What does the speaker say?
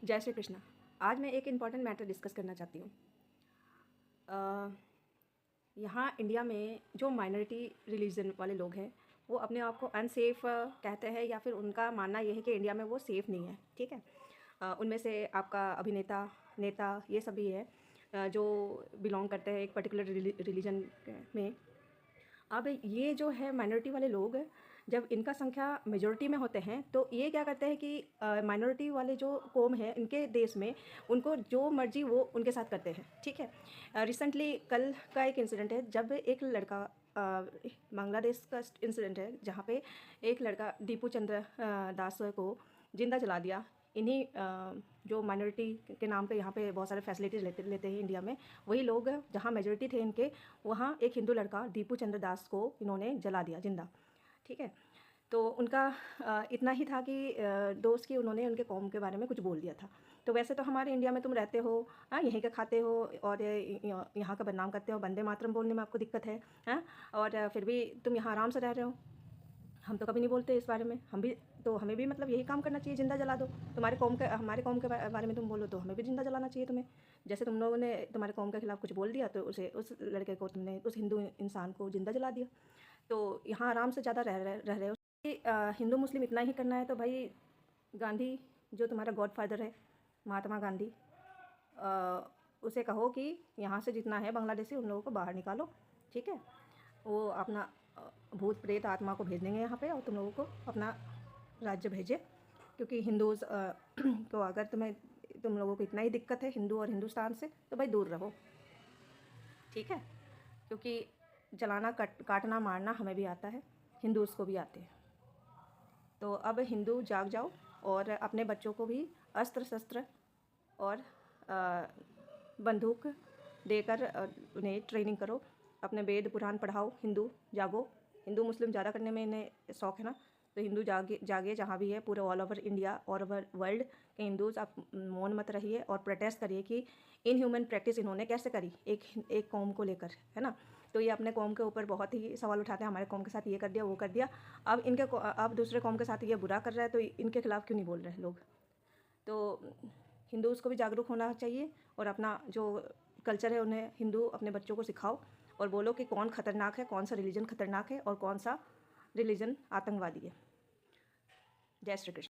जय श्री कृष्णा। आज मैं एक इम्पॉर्टेंट मैटर डिस्कस करना चाहती हूँ। यहाँ इंडिया में जो माइनॉरिटी रिलीजन वाले लोग हैं वो अपने आप को अनसेफ कहते हैं, या फिर उनका मानना ये है कि इंडिया में वो सेफ़ नहीं है। ठीक है। उनमें से आपका अभिनेता, नेता, ये सभी है जो बिलोंग करते हैं एक पर्टिकुलर रिलीजन में। अब ये जो है माइनॉरिटी वाले लोग, जब इनका संख्या मेजॉरिटी में होते हैं तो ये क्या करते हैं कि माइनॉरिटी वाले जो कौम है इनके देश में उनको जो मर्जी वो उनके साथ करते हैं। ठीक है। रिसेंटली कल का एक इंसिडेंट है, जब एक लड़का बांग्लादेश का इंसिडेंट है जहाँ पे एक लड़का दीपू चंद्र दास को जिंदा जला दिया। इन्हीं जो माइनॉरिटी के नाम पे यहाँ पे बहुत सारे फैसिलिटीज़ लेते हैं इंडिया में, वही लोग जहाँ मेजॉरिटी थे इनके, वहाँ एक हिंदू लड़का दीपू चंद्र दास को इन्होंने जला दिया जिंदा। ठीक है। तो उनका इतना ही था कि दोस्त की उन्होंने उनके कौम के बारे में कुछ बोल दिया था। तो वैसे तो हमारे इंडिया में तुम रहते हो, हाँ, यहीं का खाते हो और यहाँ का बदनाम करते हो, वंदे मातरम बोलने में आपको दिक्कत है, हाँ, और फिर भी तुम यहाँ आराम से रह रहे हो। हम तो कभी नहीं बोलते इस बारे में। हमें भी मतलब यही काम करना चाहिए, जिंदा जला दो। हमारे कौम के बारे में तुम बोलो तो हमें भी जिंदा जलाना चाहिए तुम्हें। जैसे तुम लोगों ने तुम्हारे कौम के खिलाफ कुछ बोल दिया तो उस लड़के को तुमने, उस हिंदू इंसान को जिंदा जला दिया। तो यहाँ आराम से ज़्यादा रह रहे हो। हिंदू मुस्लिम इतना ही करना है तो भाई गांधी, जो तुम्हारा गॉड फादर है महात्मा गांधी, उसे कहो कि यहाँ से जितना है बांग्लादेशी उन लोगों को बाहर निकालो। ठीक है। वो अपना भूत प्रेत आत्मा को भेज देंगे यहाँ पे और तुम लोगों को अपना राज्य भेजे। क्योंकि हिंदूज़ को अगर तुम लोगों को इतना ही दिक्कत है हिंदू और हिंदुस्तान से, तो भाई दूर रहो। ठीक है। क्योंकि जलाना काटना मारना हमें भी आता है, हिंदूज़ को भी आते हैं। तो अब हिंदू जाग जाओ और अपने बच्चों को भी अस्त्र शस्त्र और बंदूक देकर उन्हें ट्रेनिंग करो। अपने वेद पुराण पढ़ाओ। हिंदू जागो। हिंदू मुस्लिम ज़्यादा करने में इन्हें शौक़ है ना, तो हिंदू जागे जहाँ भी है, पूरे ऑल ओवर इंडिया और ओवर वर्ल्ड के हिंदूज़, आप मौन मत रहिए और प्रोटेस्ट करिए कि इनह्यूमन प्रैक्टिस इन्होंने कैसे करी एक कौम को लेकर, है ना। तो ये अपने कौम के ऊपर बहुत ही सवाल उठाते हैं, हमारे कौम के साथ ये कर दिया वो कर दिया। अब दूसरे कौम के साथ ये बुरा कर रहा है तो इनके खिलाफ़ क्यों नहीं बोल रहे लोग। तो हिंदूज़ को भी जागरूक होना चाहिए और अपना जो कल्चर है उन्हें हिंदू अपने बच्चों को सिखाओ और बोलो कि कौन ख़तरनाक है, कौन सा रिलीजन ख़तरनाक है और कौन सा रिलीजन आतंकवादी है। जय श्री कृष्ण।